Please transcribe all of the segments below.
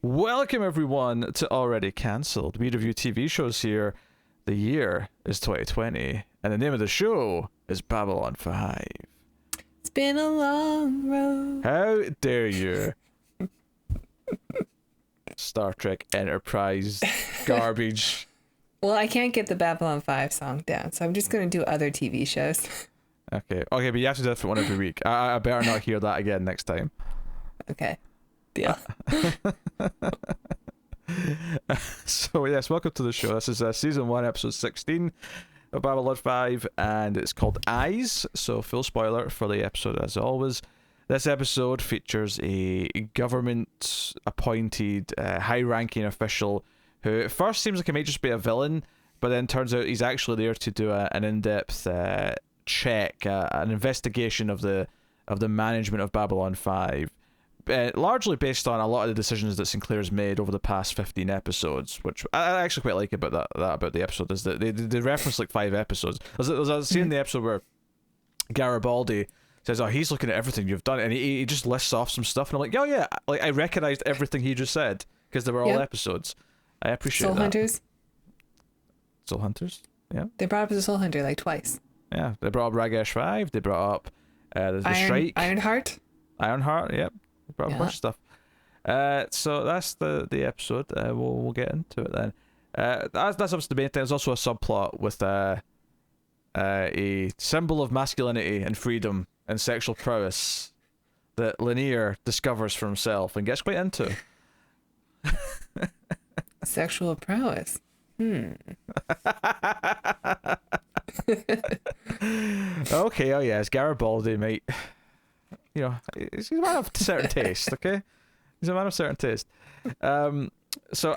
Welcome everyone to Already Cancelled. We review TV shows here. The year is 2020, and the name of the show is Babylon 5. It's been a long road. How dare you? Star Trek Enterprise garbage. Well, I can't get the Babylon 5 song down, so I'm just going to do other TV shows. Okay, but you have to do it for one every week. I better not hear that again next time. Okay. Deal. So yes, welcome to the show. This is season 1, episode 16 of Babylon 5, and it's called Eyes. So full spoiler for the episode as always. This episode features a government appointed high-ranking official who at first seems like he might just be a villain, but then turns out he's actually there to do an in-depth check, an investigation of the management of Babylon 5. Largely based on a lot of the decisions that Sinclair's made over the past 15 episodes, which I actually quite like about that about the episode, is that they reference like 5 episodes. There's a scene in the episode where Garibaldi says, "Oh, he's looking at everything you've done," and he just lists off some stuff, and I'm like, "Oh yeah, like I recognized everything he just said because they were all episodes." I appreciate Soul that. Soul Hunters, yeah. They brought up the Soul Hunter like twice. Yeah, they brought up Ragesh 5. They brought up the Strike, Ironheart, yep. Brought a bunch of stuff. So that's the episode. We'll get into it then. That's obviously the main thing. There's also a subplot with a symbol of masculinity and freedom and sexual prowess that Lanier discovers for himself and gets quite into. Sexual prowess. Okay, oh yeah, it's Garibaldi, mate. You know, he's a man of certain taste, okay? He's a man of certain taste. So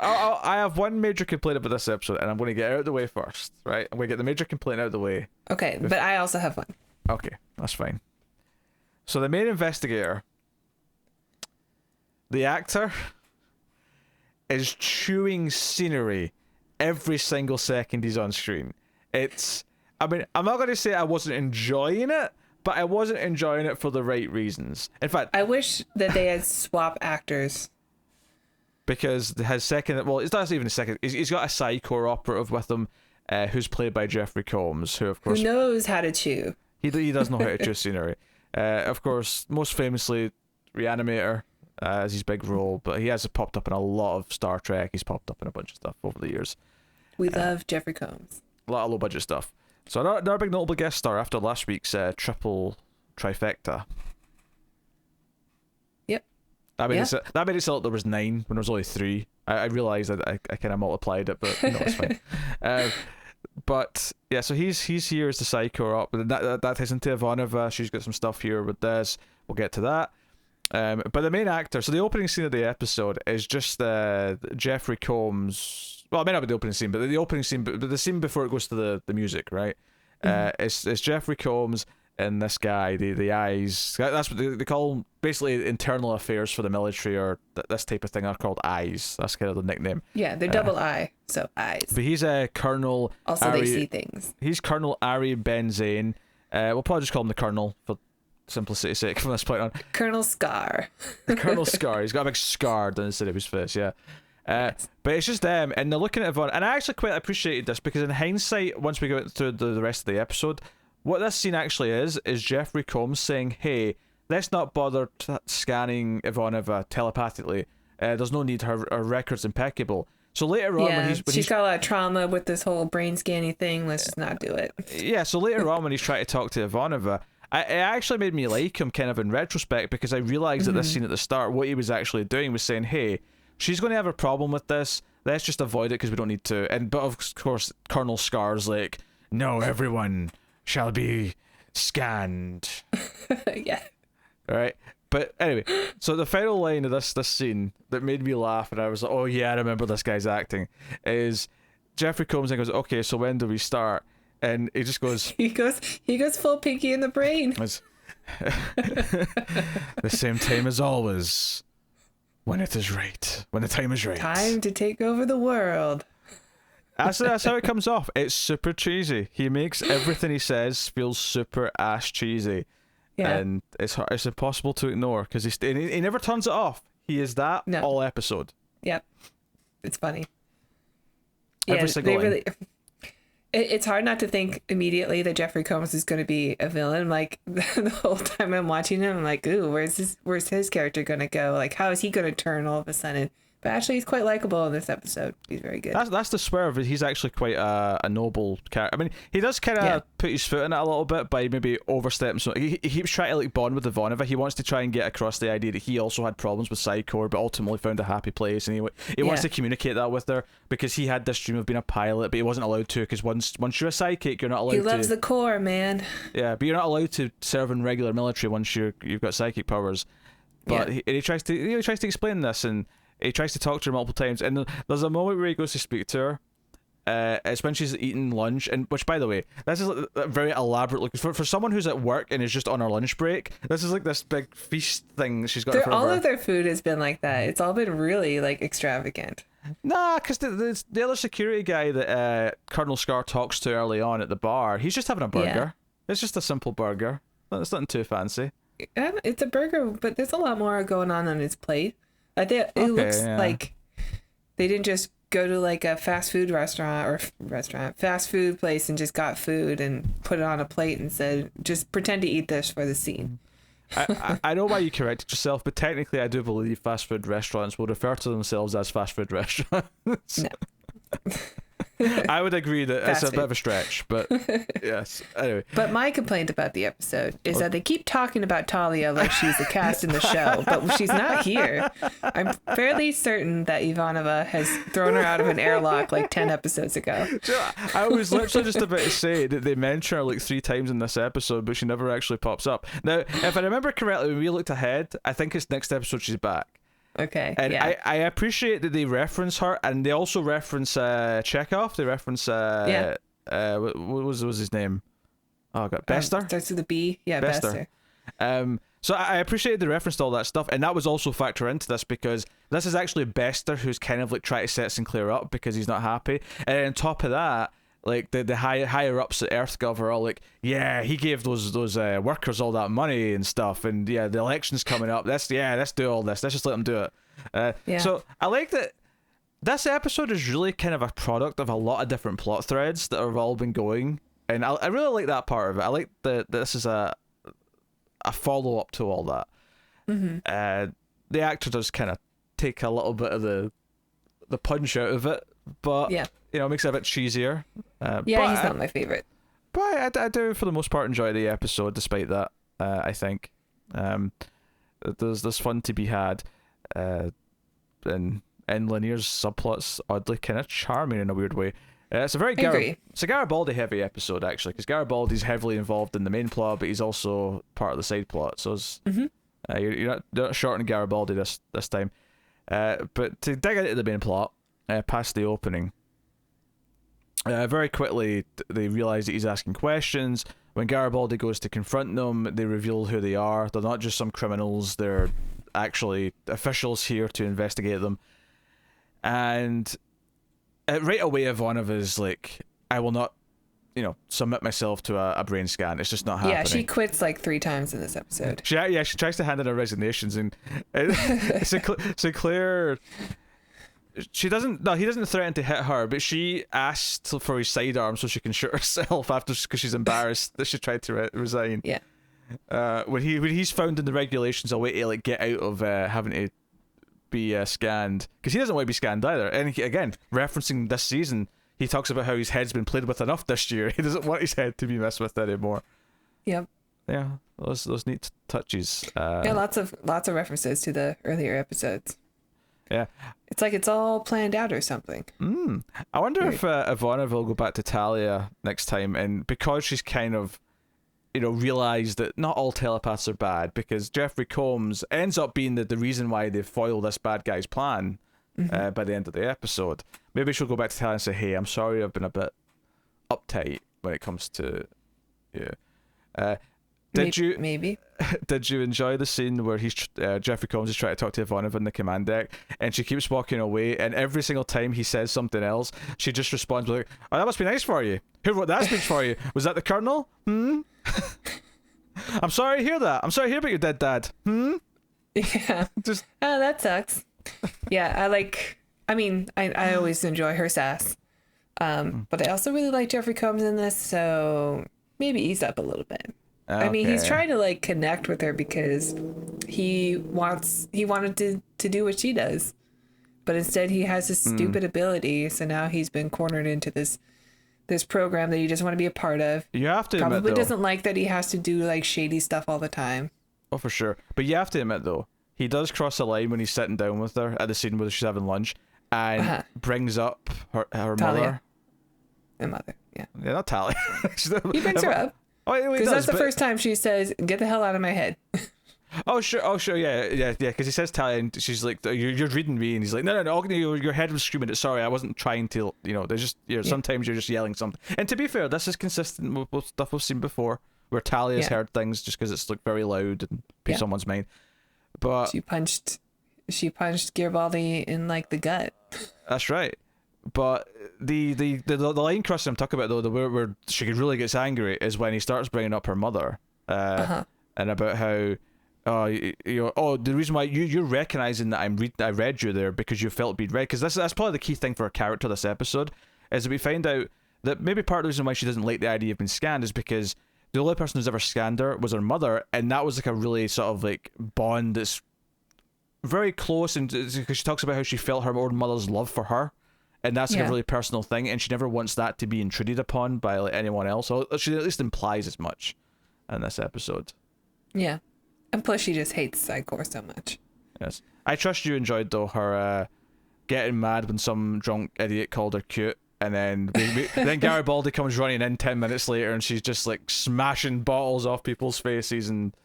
I have one major complaint about this episode, and I'm going to get it out of the way first, right? I'm going to get the major complaint out of the way. Okay, but I also have one. Okay, that's fine. So the main investigator, the actor, is chewing scenery every single second he's on screen. I mean, I'm not going to say I wasn't enjoying it, but I wasn't enjoying it for the right reasons. In fact, I wish that they had swap actors. Because his second, well, it's not even a second. He's got a psycho operative with him, who's played by Jeffrey Combs, who of course Who knows how to chew. he does know how to chew scenery. Of course, most famously, Reanimator as his big role, but he has popped up in a lot of Star Trek. He's popped up in a bunch of stuff over the years. We love Jeffrey Combs. A lot of low budget stuff. So another big notable guest star after last week's triple trifecta. Yep. That made it sound like there was 9 when there was only 3. I realised that I kind of multiplied it, but it's fine. But yeah, so he's here as the psycho op. That ties into Ivanova. She's got some stuff here with this. We'll get to that. But the main actor, so the opening scene of the episode is just Jeffrey Combs. Well, it may not be the opening scene, but the scene before it goes to the music, right? It's Jeffrey Combs and this guy, the eyes. That's what they call them, basically internal affairs for the military, or this type of thing are called eyes. That's kind of the nickname. Yeah, they're double I, so eyes. But he's Colonel. Also, they see things. He's Colonel Ari Benzane. We'll probably just call him the Colonel for simplicity's sake from this point on. Colonel Scar. Colonel Scar. He's got a big scar down the side of his face, yeah. But it's just them, and they're looking at Yvonne, and I actually quite appreciated this because in hindsight, once we go through the rest of the episode, what this scene actually is Jeffrey Combs saying, "Hey, let's not bother scanning Ivanova telepathically. There's no need. Her records impeccable." So later on, when she's got a lot of trauma with this whole brain scanning thing. Let's just not do it. Yeah. So later on, when he's trying to talk to Ivanova, it actually made me like him kind of in retrospect, because I realized that this scene at the start, what he was actually doing was saying, "Hey, she's going to have a problem with this. Let's just avoid it because we don't need to." But of course, Colonel Scar's like, "No, everyone shall be scanned." Yeah. Right. But anyway, so the final line of this scene that made me laugh, and I was like, "Oh yeah, I remember this guy's acting," is Jeffrey Combs and goes, "Okay, so when do we start?" And he just goes, he goes full Pinky in the Brain. The same time as always. When it is right. When the time is right. Time to take over the world. That's how it comes off. It's super cheesy. He makes everything he says feel super ass cheesy. Yeah. And it's impossible to ignore because he never turns it off. He is that all episode. Yep. It's funny. Every single line. It's hard not to think immediately that Jeffrey Combs is going to be a villain. Like the whole time I'm watching him, I'm like, ooh, where's his character going to go? Like, how is he going to turn all of a sudden? But actually, he's quite likable in this episode. He's very good. That's the swerve. He's actually quite a noble character. I mean, he does kind of put his foot in it a little bit by maybe overstepping. So he keeps trying to like bond with Ivanova. He wants to try and get across the idea that he also had problems with Psychor, but ultimately found a happy place. And he wants to communicate that with her because he had this dream of being a pilot, but he wasn't allowed to because once you're a psychic, you're not allowed to. He loves the Corps, man. Yeah, but you're not allowed to serve in regular military once you've got psychic powers. But he tries to explain this, and he tries to talk to her multiple times, and there's a moment where he goes to speak to her. It's when she's eating lunch, and which, by the way, this is like very elaborate. Like for someone who's at work and is just on her lunch break, this is like this big feast thing she's got. All of their food has been like that. It's all been really like extravagant. Nah, because the other security guy that Colonel Scar talks to early on at the bar, he's just having a burger. Yeah. It's just a simple burger. It's nothing too fancy. It's a burger, but there's a lot more going on his plate. It looks like they didn't just go to like a fast food fast food place and just got food and put it on a plate and said, just pretend to eat this for the scene. I know why you corrected yourself, but technically I do believe fast food restaurants will refer to themselves as fast food restaurants. No. I would agree that it's a bit of a stretch, but yes. Anyway. But my complaint about the episode is that they keep talking about Talia like she's a cast in the show, but she's not here. I'm fairly certain that Ivanova has thrown her out of an airlock like 10 episodes ago. I was literally just about to say that they mention her like 3 times in this episode, but she never actually pops up. Now, if I remember correctly, when we looked ahead, I think it's next episode she's back. Okay. And I appreciate that they reference her, and they also reference Chekhov. They reference what was his name? Oh god, Bester. Starts with a B. Yeah, Bester. So I appreciated the reference to all that stuff, and that was also factor into this because this is actually Bester who's kind of like trying to set Sinclair up because he's not happy, and on top of that, like the higher ups at EarthGov are all like, yeah, he gave those workers all that money and stuff, and yeah, the election's coming up. Let's do all this. Let's just let them do it. So I like that. This episode is really kind of a product of a lot of different plot threads that have all been going, and I really like that part of it. I like that this is a follow up to all that. Mm-hmm. The actor does kind of take a little bit of the punch out of it, but makes it a bit cheesier. He's not my favorite. But I do, for the most part, enjoy the episode, despite that. I think there's fun to be had, and Lanier's subplot's oddly kind of charming in a weird way. It's a very Garibaldi heavy episode, actually, because Garibaldi's heavily involved in the main plot, but he's also part of the side plot. So it's, you're not short on Garibaldi this time. But to dig into the main plot, past the opening, very quickly they realise that he's asking questions. When Garibaldi goes to confront them, they reveal who they are. They're not just some criminals, they're actually officials here to investigate them. And right away Ivanova's like, I will not, submit myself to a brain scan. It's just not happening. Yeah, she quits like 3 times in this episode. She tries to hand in her resignations, and Sinclair, he doesn't threaten to hit her, but she asked for his sidearm so she can shoot herself because she's embarrassed that she tried to resign. Yeah. When he's found in the regulations a way to like get out of having to be scanned, because he doesn't want to be scanned either. And again, referencing this season, he talks about how his head's been played with enough this year. He doesn't want his head to be messed with anymore. Yep. Yeah, those neat touches. Lots of references to the earlier episodes. Yeah, it's like it's all planned out or something. I wonder if Ivanova will go back to Talia next time, and because she's kind of, realised that not all telepaths are bad, because Jeffrey Combs ends up being the reason why they foil this bad guy's plan by the end of the episode. Maybe she'll go back to Talia and say, hey, I'm sorry I've been a bit uptight when it comes to Did you enjoy the scene where Jeffrey Combs is trying to talk to Ivanova in the command deck, and she keeps walking away, and every single time he says something else, she just responds with like, oh, that must be nice for you. Who wrote that speech for you? Was that the Colonel? I'm sorry to hear that. I'm sorry to hear about your dead dad. Yeah. Oh, that sucks. Yeah, I always enjoy her sass. But I also really like Jeffrey Combs in this, so maybe ease up a little bit. I mean, he's trying to like connect with her because he wanted to do what she does, but instead he has this stupid ability. So now he's been cornered into this program that you just want to be a part of. You have to probably admit, though, doesn't like that he has to do like shady stuff all the time. Oh, for sure. But you have to admit, though, he does cross the line when he's sitting down with her at the scene where she's having lunch and brings up her mother. The mother, yeah. Yeah, not Talia. He brings her up. Oh, because that's the first time she says, "Get the hell out of my head." Oh sure, yeah. Because he says Talia, and she's like, "You're reading me," and he's like, "No, your head was screaming it. Sorry, I wasn't trying to. There's just sometimes you're just yelling something." And to be fair, this is consistent with stuff we've seen before, where Talia's heard things just because it's like very loud and beats someone's mind. But she punched Garibaldi in like the gut. That's right. But the line crossing I'm talking about, though, where she really gets angry is when he starts bringing up her mother, and about how, the reason why you're recognizing that I read you there because you felt being read, because that's probably the key thing for her character this episode, is that we find out that maybe part of the reason why she doesn't like the idea of being scanned is because the only person who's ever scanned her was her mother, and that was like a really sort of like bond that's very close, and because she talks about how she felt her own mother's love for her. And that's like a really personal thing, and she never wants that to be intruded upon by like anyone else. So she at least implies as much in this episode. Yeah, and plus she just hates Psychor so much. Yes, I trust you enjoyed though her getting mad when some drunk idiot called her cute, and then then Garibaldi comes running in 10 minutes later, and she's just like smashing bottles off people's faces. And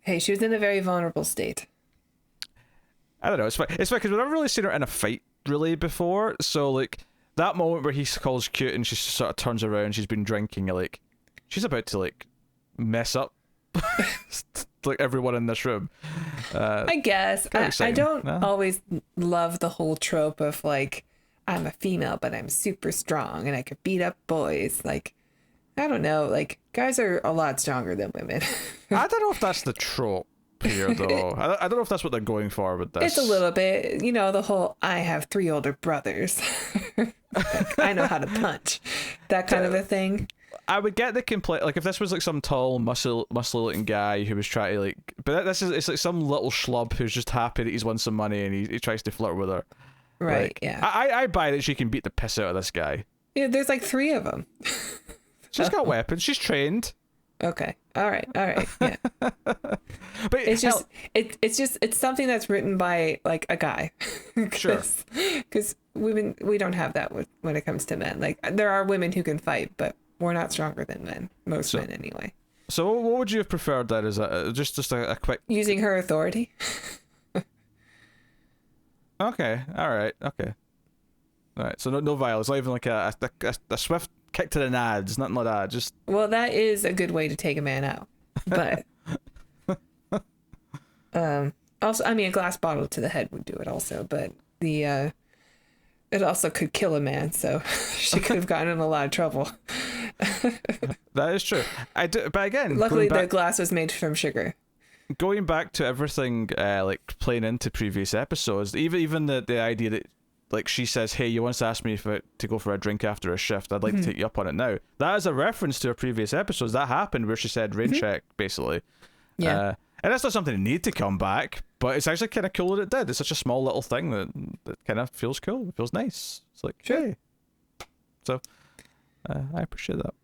hey, she was in a very vulnerable state. I don't know. It's fine because we've never really seen her in a fight really before, so like that moment where he calls cute and she sort of turns around, she's been drinking, like she's about to like mess up like everyone in this room. I guess I don't always love the whole trope of like, I'm a female but I'm super strong and I could beat up boys. Like, I don't know, like guys are a lot stronger than women. I don't know if that's the trope here, though. I don't know if that's what they're going for with this. It's a little bit, the whole I have 3 older brothers. Like, I know how to punch. That kind of a thing. I would get the complaint, like if this was like some tall, muscle looking guy who was trying to like, but it's like some little schlub who's just happy that he's won some money and he tries to flirt with her. Right, like, yeah. I buy that she can beat the piss out of this guy. Yeah, there's like 3 of them. She's got weapons. She's trained. Okay. All right. Yeah. But it's something that's written by like a guy. Sure. Because women, we don't have that when it comes to men. Like there are women who can fight, but we're not stronger than men. Most men anyway. So what would you have preferred that as just a quick using her authority? Okay. All right. So no violence. Not even like a swift kick to the nads, nothing like that. Just that is a good way to take a man out, but also, I mean, a glass bottle to the head would do it also, but it also could kill a man, so she could have gotten in a lot of trouble. That is true. I do, but again, luckily the glass was made from sugar. Going back to everything, like playing into previous episodes, even the idea that, like, she says, "Hey, you once asked me to go for a drink after a shift. I'd like to take you up on it now." That is a reference to her previous epidodes. That happened where she said rain check, basically. Yeah. And that's not something that need to come back, but it's actually kind of cool that it did. It's such a small little thing that kind of feels cool. It feels nice. It's like, hey. So, I appreciate that.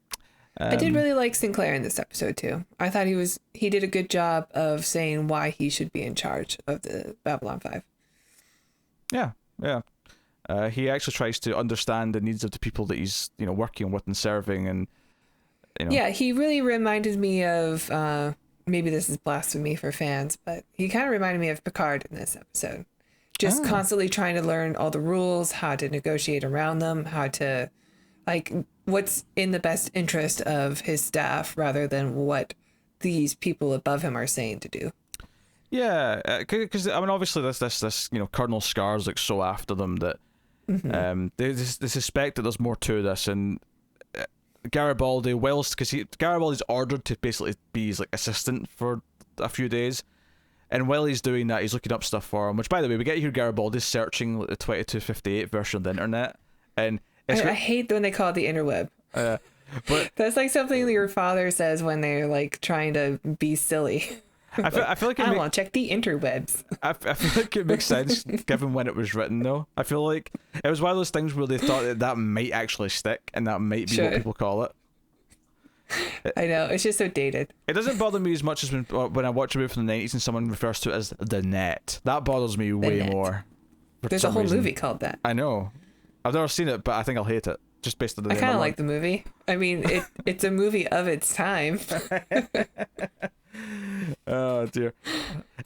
I did really like Sinclair in this episode too. I thought he did a good job of saying why he should be in charge of the Babylon 5. Yeah. He actually tries to understand the needs of the people that he's, working with and serving, and Yeah, he really reminded me of maybe this is blasphemy for fans, but he kind of reminded me of Picard in this episode. Just constantly trying to learn all the rules, how to negotiate around them, how to what's in the best interest of his staff rather than what these people above him are saying to do. Yeah, because I mean, obviously this Colonel Scar's like so after them that they suspect that there's more to this, and Garibaldi, because Garibaldi's ordered to basically be his like assistant for a few days, And while he's doing that, he's looking up stuff for him. Which, by the way, we get here Garibaldi's searching the 2258 version of the internet, and I hate when they call it the interweb. But that's like something that your father says when they're like trying to be silly. I feel like I want to check the interwebs. I feel like it makes sense given when it was written, though. I feel like it was one of those things where they thought that might actually stick, and that might be what people call it. I know, it's just so dated. It doesn't bother me as much as when I watch a movie from the 90s and someone refers to it as the net. That bothers me way more. There's a whole movie called that. I know. I've never seen it, but I think I'll hate it just based on the name. I kind of like the movie. I mean, it's a movie of its time. Oh dear.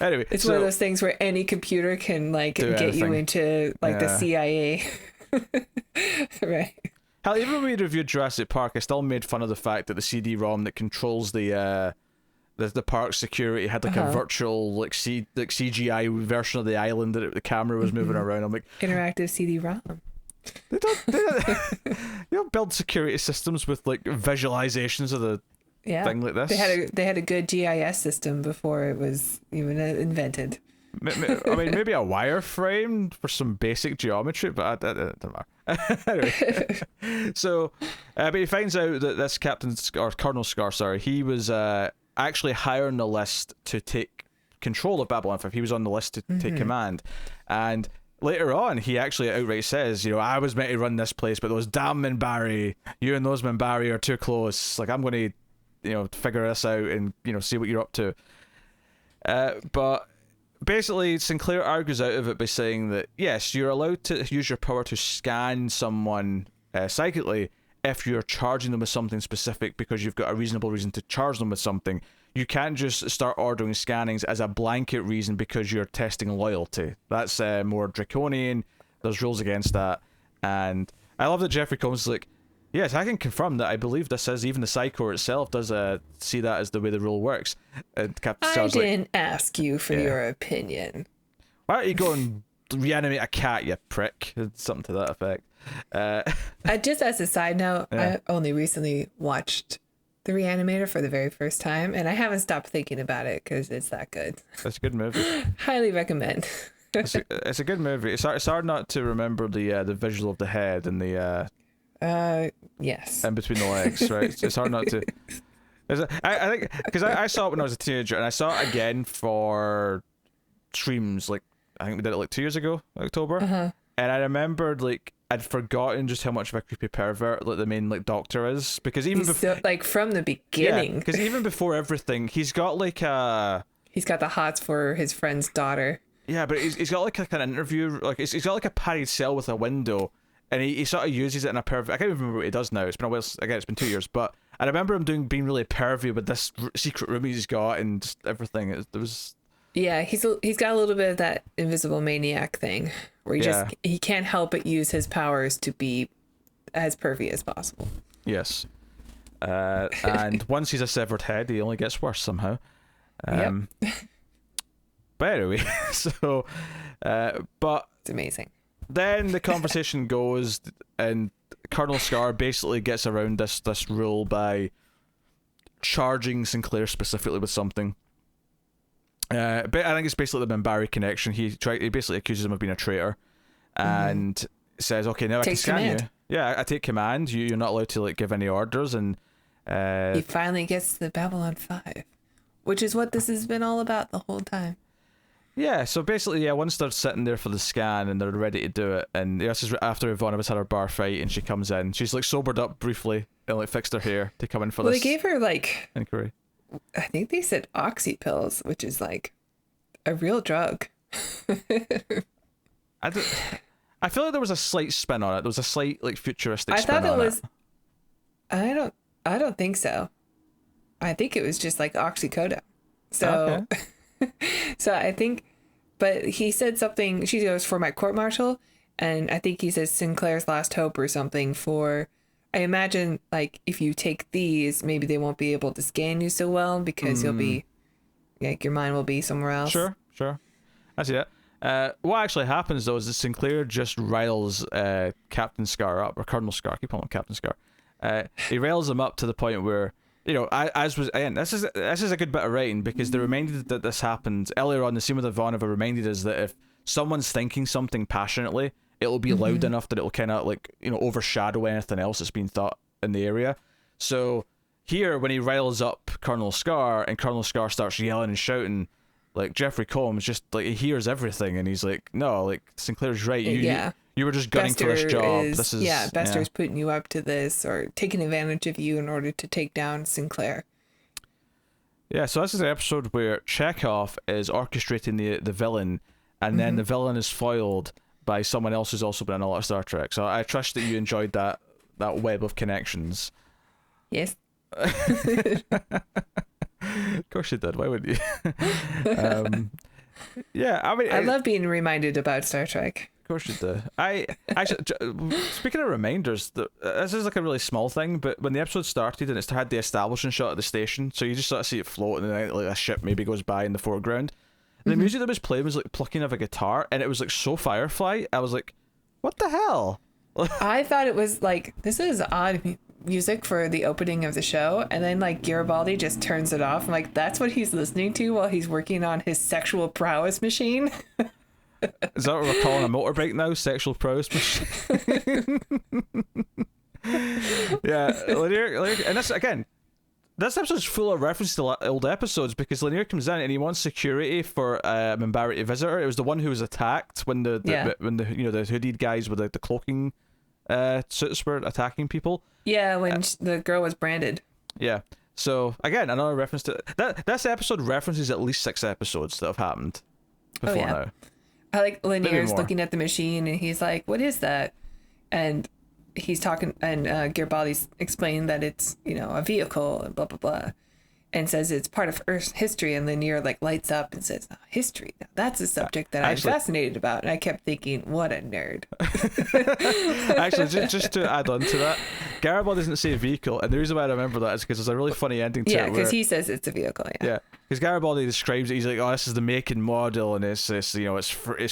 Anyway, it's one of those things where any computer can like get anything. You into like the CIA. Right. Hell, even when we reviewed Jurassic Park, I still made fun of the fact that the CD-ROM that controls the park security had like a virtual CGI version of the island that the camera was moving around. I'm like, interactive CD-ROM. They don't build security systems with like visualizations of the thing like this. They had a good GIS system before it was even invented. I mean, maybe a wireframe for some basic geometry, but it doesn't matter. Anyway, so, but he finds out that this Colonel Scar, he was actually higher on the list to take control of Babylon 5. He was on the list to take command, and later on, he actually outright says, I was meant to run this place, but those damn Minbari, you and those Minbari are too close. Like, I'm going to, figure this out and, see what you're up to. But basically, Sinclair argues out of it by saying that, yes, you're allowed to use your power to scan someone psychically if you're charging them with something specific because you've got a reasonable reason to charge them with something. You can't just start ordering scannings as a blanket reason because you're testing loyalty. That's more draconian. There's rules against that. And I love that Jeffrey Combs is like, yes, I can confirm that I believe this is, even the Psi Corps itself does see that as the way the rule works. And Captain Star's didn't ask you for your opinion. Why don't you go and reanimate a cat, you prick? Something to that effect. Just as a side note, I only recently watched The Reanimator for the very first time, and I haven't stopped thinking about it because it's that good. It's a good movie. Highly recommend. It's a good movie. It's hard not to remember the visual of the head and the yes, in between the legs, right? It's hard not to. I think because I saw it when I was a teenager, and I saw it again for streams. Like I think we did it like 2 years ago, October, and I remembered like I'd forgotten just how much of a creepy pervert like the main like doctor is, because even before like from the beginning, because even before everything, he's got like he's got the hots for his friend's daughter. Yeah, but he's got like an interview, like he's got like a padded cell with a window. And he sort of uses it in a pervy. I can't even remember what he does now. It's been a while. Again, it's been 2 years. But I remember him being really pervy with this secret room he's got and just everything. There was. Yeah, he's got a little bit of that invisible maniac thing where he can't help but use his powers to be as pervy as possible. Yes. And once he's a severed head, he only gets worse somehow. Yep. But anyway, so but it's amazing. Then the conversation goes, and Colonel Scar basically gets around this rule by charging Sinclair specifically with something. But I think it's basically the Minbari connection. He basically accuses him of being a traitor, and says, "Okay, now I can scan you. Yeah, I take command. You're not allowed to like give any orders." And he finally gets the Babylon 5, which is what this has been all about the whole time. Yeah, so basically, once they're sitting there for the scan and they're ready to do it, and this is after Ivanova's had her bar fight and she comes in, she's like sobered up briefly and like fixed her hair to come in for this. Well, they gave her like inquiry. I think they said oxy pills, which is like a real drug. I feel like there was a slight spin on it. There was a slight like futuristic spin on it. I thought it was. I don't think so. I think it was just like oxycodone. So. Okay. So I think, but he said something, she goes for my court martial, and I think he says Sinclair's last hope or something for, I imagine like if you take these, maybe they won't be able to scan you so well because you'll be, like your mind will be somewhere else. Sure. I see that. What actually happens though is that Sinclair just riles Captain Scar up, or Colonel Scar, I keep calling him Captain Scar. He riles him up to the point where as was again, this is a good bit of writing because they reminded that this happened earlier on. The scene with Ivanova reminded us that if someone's thinking something passionately, it'll be loud enough that it'll kind of overshadow anything else that's being thought in the area. So here, when he riles up Colonel Scar and Colonel Scar starts yelling and shouting, like Jeffrey Combs just like he hears everything and he's like, no, like Sinclair's right. You were just gunning for this job. Bester's putting you up to this or taking advantage of you in order to take down Sinclair. Yeah, so this is an episode where Chekhov is orchestrating the villain, and then the villain is foiled by someone else who's also been in a lot of Star Trek. So I trust that you enjoyed that web of connections. Yes. Of course you did. Why wouldn't you? Yeah, I mean, I love being reminded about Star Trek. Of course you do. I actually, speaking of reminders, this is like a really small thing, but when the episode started and it had the establishing shot of the station, so you just sort of see it float and then like a ship maybe goes by in the foreground. The music that was playing was like plucking of a guitar, and it was like so Firefly. I was like, what the hell? I thought it was like, this is odd music for the opening of the show, and then like Garibaldi just turns it off. I'm like, that's what he's listening to while he's working on his sexual prowess machine. Is that what we're calling a motorbike now? Sexual prowess machine? Yeah, Lanier, and this again, this episode's full of references to old episodes because Lanier comes in and he wants security for Minbari to visit her. It was the one who was attacked when the hooded guys with the cloaking suits were attacking people. Yeah, when the girl was branded. Yeah. So again, another reference to that. This episode references at least 6 episodes that have happened before now. I like Lanier's looking at the machine and he's like, what is that? And he's talking, and Garibaldi's explaining that it's, a vehicle and blah, blah, blah. And says it's part of Earth's history. And Lanier like lights up and says, oh, history. Now, that's a subject that I'm fascinated about. And I kept thinking, what a nerd. Actually, just to add on to that, Garibaldi doesn't say vehicle. And the reason why I remember that is because there's a really funny ending to it. Yeah, because he says it's a vehicle. Yeah. Because Garibaldi describes it, he's like, oh, this is the make and model, and it's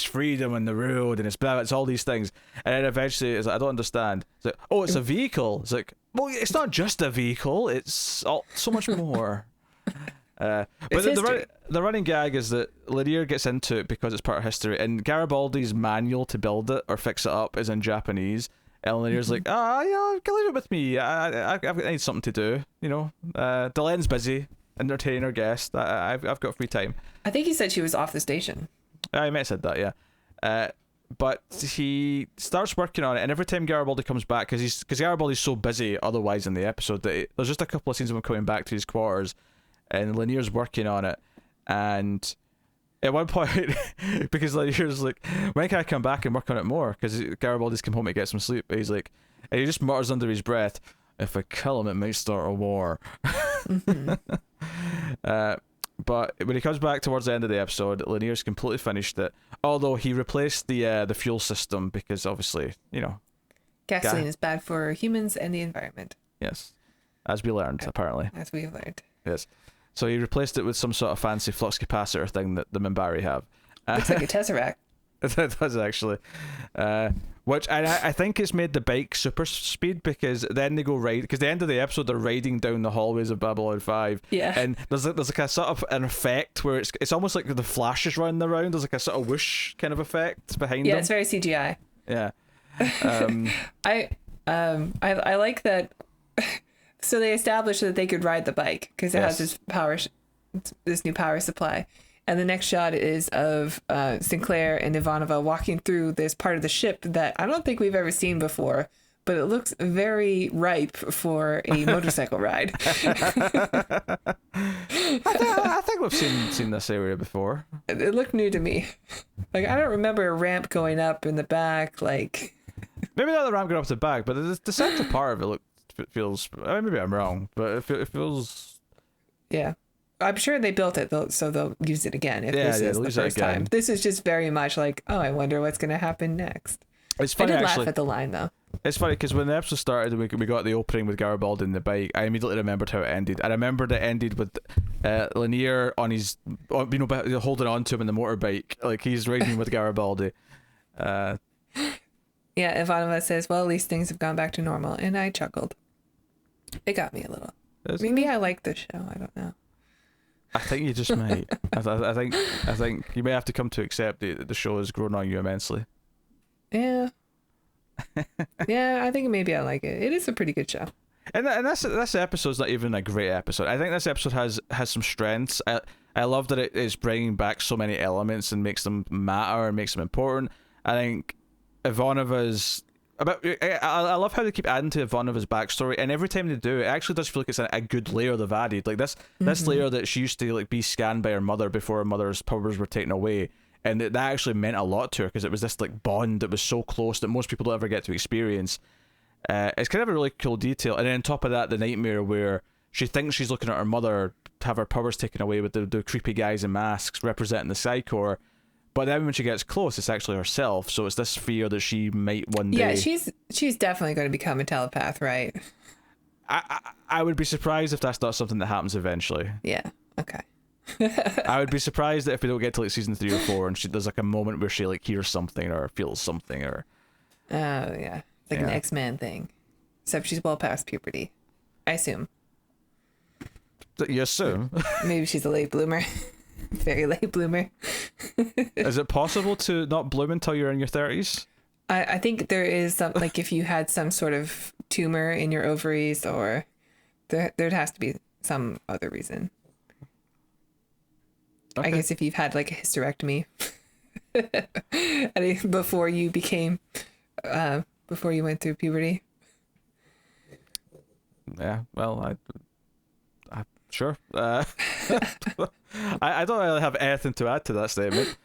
freedom on the road, and it's all these things. And then eventually, it's like, I don't understand. It's like, oh, it's a vehicle. It's like, well, it's not just a vehicle. It's so much more. But the running gag is that Lanier gets into it because it's part of history, and Garibaldi's manual to build it or fix it up is in Japanese. And Lanier's like, leave it with me. I need something to do. Delen's busy entertaining our guest. I've got free time. I think he said she was off the station. I might have said that, yeah. But he starts working on it, and every time Garibaldi comes back, because Garibaldi's so busy otherwise in the episode that there's just a couple of scenes of him coming back to his quarters, and Lanier's working on it, and at one point, because Lanier's like, when can I come back and work on it more? Because Garibaldi's come home to get some sleep, but he's like, and he just mutters under his breath, if I kill him, it might start a war. But when he comes back towards the end of the episode, Lanier's completely finished it. Although he replaced the fuel system because obviously, gasoline is bad for humans and the environment. Yes, as we learned, apparently. As we have learned. Yes. So he replaced it with some sort of fancy flux capacitor thing that the Minbari have. Looks like a Tesseract. It does actually. Which I think it's made the bike super speed because then they go because the end of the episode they're riding down the hallways of Babylon 5. Yeah. And there's like a sort of an effect where it's almost like the flashes running around. There's like a sort of whoosh kind of effect behind them. Yeah, it's very CGI. Yeah. I like that. So they established that they could ride the bike because it has this this new power supply. And the next shot is of Sinclair and Ivanova walking through this part of the ship that I don't think we've ever seen before, but it looks very ripe for a motorcycle ride. I think we've seen this area before. It looked new to me. Like, I don't remember a ramp going up in the back. Like, maybe not the ramp going up the back, but the central part of it feels. Maybe I'm wrong, but it feels. Yeah. I'm sure they built it, so they'll use it again if this is the first time. This is just very much like, oh, I wonder what's going to happen next. It's funny, I did laugh at the line, though. It's funny, because when the episode started, we got the opening with Garibaldi and the bike. I immediately remembered how it ended. I remembered it ended with Lanier on his, holding on to him in the motorbike. Like, he's riding with Garibaldi. Yeah, Ivanova says, well, at least things have gone back to normal. And I chuckled. It got me a little. Maybe I like the show. I don't know. I think you just might. I think you may have to come to accept that the show has grown on you immensely. Yeah. Yeah, I think maybe I like it. It is a pretty good show. And this episode's not even a great episode. I think this episode has some strengths. I love that it is bringing back so many elements and makes them matter and makes them important. I think Ivanova's I love how they keep adding to Ivanova's backstory, and every time they do, it actually does feel like it's a good layer they've added. Like this layer that she used to like be scanned by her mother before her mother's powers were taken away, and that actually meant a lot to her because it was this like bond that was so close that most people don't ever get to experience. It's kind of a really cool detail, and then on top of that, the nightmare where she thinks she's looking at her mother to have her powers taken away with the creepy guys in masks representing the Psychor. But then when she gets close, it's actually herself. So it's this fear that she might one day. Yeah, she's definitely going to become a telepath, right? I would be surprised if that's not something that happens eventually. Yeah. Okay. I would be surprised if we don't get to like season 3 or 4, and there's like a moment where she like hears something or feels something or. Oh yeah, it's like an X-Men thing, except she's well past puberty. I assume. You assume? Maybe she's a late bloomer. Very late bloomer. Is it possible to not bloom until you're in your 30s? I think there is some, like if you had some sort of tumor in your ovaries, or there has to be some other reason. Okay. I guess if you've had like a hysterectomy before you became before you went through puberty. Yeah, well, sure. I don't really have anything to add to that statement.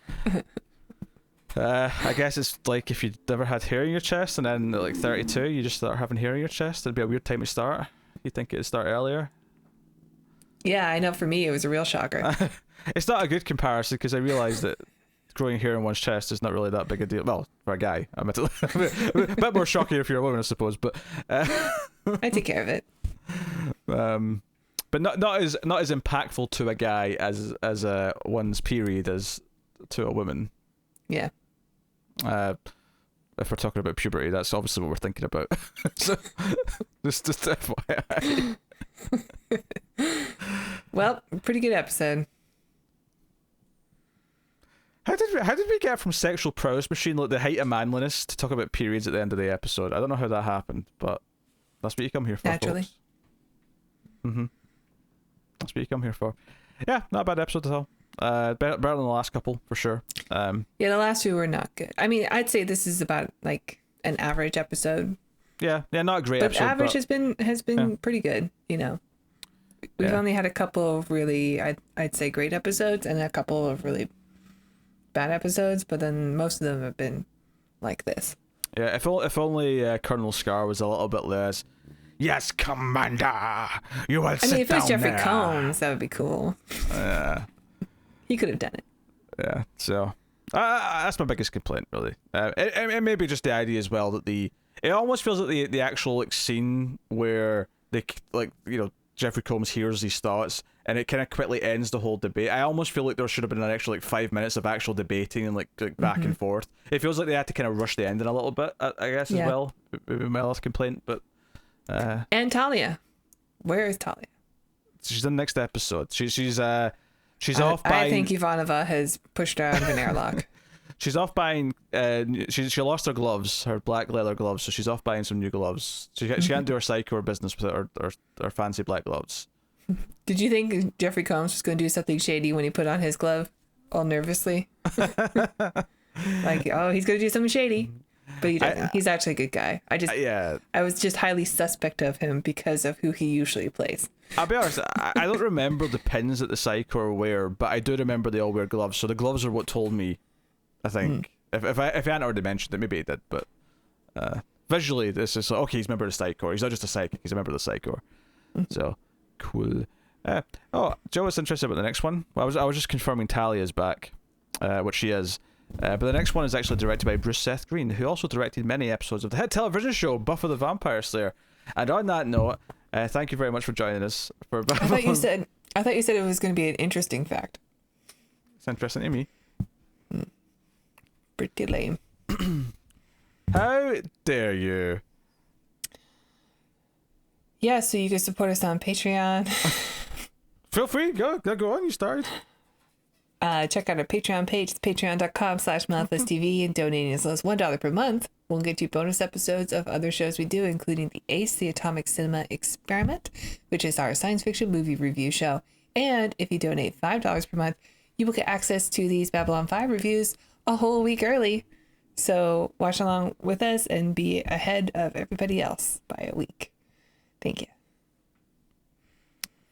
I guess it's like if you'd never had hair in your chest and then at like 32 you just start having hair in your chest. It'd be a weird time to start. You think it'd start earlier? Yeah, I know. For me, it was a real shocker. It's not a good comparison because I realised that growing hair in one's chest is not really that big a deal. Well, for a guy, a bit more shocking if you're a woman, I suppose. But I take care of it. But not as impactful to a guy as one's period as to a woman. Yeah. If we're talking about puberty, that's obviously what we're thinking about. So, just FYI. Well, pretty good episode. How did we get from sexual prowess machine, like the height of manliness, to talk about periods at the end of the episode? I don't know how that happened, but that's what you come here for. Naturally. Folks. That's what you come here for. Yeah, not a bad episode at all. Better than the last couple for sure. Yeah, the last two were not good. I mean, I'd say this is about like an average episode. Yeah, not a great episode. But average has been pretty good. You know, we've only had a couple of really I'd say great episodes and a couple of really bad episodes, but then most of them have been like this. Yeah, if only Colonel Scar was a little bit less. Yes, Commander. You will sit down. I mean, if it was Jeffrey Combs, that would be cool. Yeah. He could have done it. Yeah. So that's my biggest complaint, really. It may be just the idea as well that it almost feels like the actual like scene where they like Jeffrey Combs hears these thoughts and it kind of quickly ends the whole debate. I almost feel like there should have been an extra like 5 minutes of actual debating and like back and forth. It feels like they had to kind of rush the ending a little bit, I guess, as well. Maybe my last complaint, but. And Talia, where is Talia? She's in the next episode. She's off buying. I think Ivanova has pushed her out of an airlock. She's off buying. She lost her gloves, her black leather gloves, so she's off buying some new gloves. She can't do her Psychor business without her fancy black gloves. Did you think Jeffrey Combs was going to do something shady when he put on his glove, all nervously? Like, oh, he's going to do something shady. But he doesn't. He's actually a good guy. I was just highly suspect of him because of who he usually plays. I'll be honest, I don't remember the pins that the Psychor wear, but I do remember they all wear gloves. So the gloves are what told me, I think. If I hadn't already mentioned it, maybe I did, but visually this is like, okay, he's a member of the Psychor. He's not just a psychic, he's a member of the Psychor. So cool. Joe was interested about the next one. Well, I was just confirming Talia's back, which she is. But the next one is actually directed by Bruce Seth Green, who also directed many episodes of the hit television show Buffy the Vampire Slayer. And on that note, thank you very much for joining us. I thought you said it was going to be an interesting fact. It's interesting to me. Pretty lame. How dare you? Yeah, so you can support us on Patreon. Feel free, go on, you started. Check out our Patreon page. It's patreon.com/MouthlessTV, and donating as low as $1 per month will get you bonus episodes of other shows we do, including the ACE, the Atomic Cinema Experiment, which is our science fiction movie review show. And if you donate $5 per month, you will get access to these Babylon 5 reviews a whole week early. So watch along with us and be ahead of everybody else by a week. Thank you.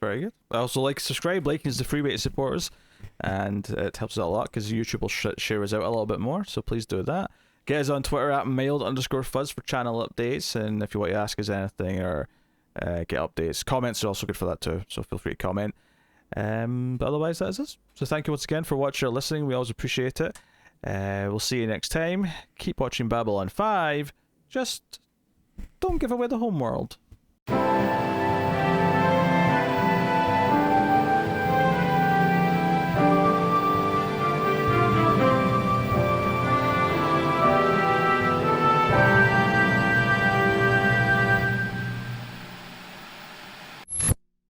Very good. Also, subscribe. Liking is the free way to support us, and it helps us out a lot because YouTube will share us out a little bit more. So please do that. Get us on Twitter at mild_fuzz for channel updates, and if you want to ask us anything or get updates, comments are also good for that too. So feel free to comment. But otherwise, that is us. So thank you once again for watching or listening. We always appreciate it. We'll see you next time. Keep watching Babylon 5. Just don't give away the home world.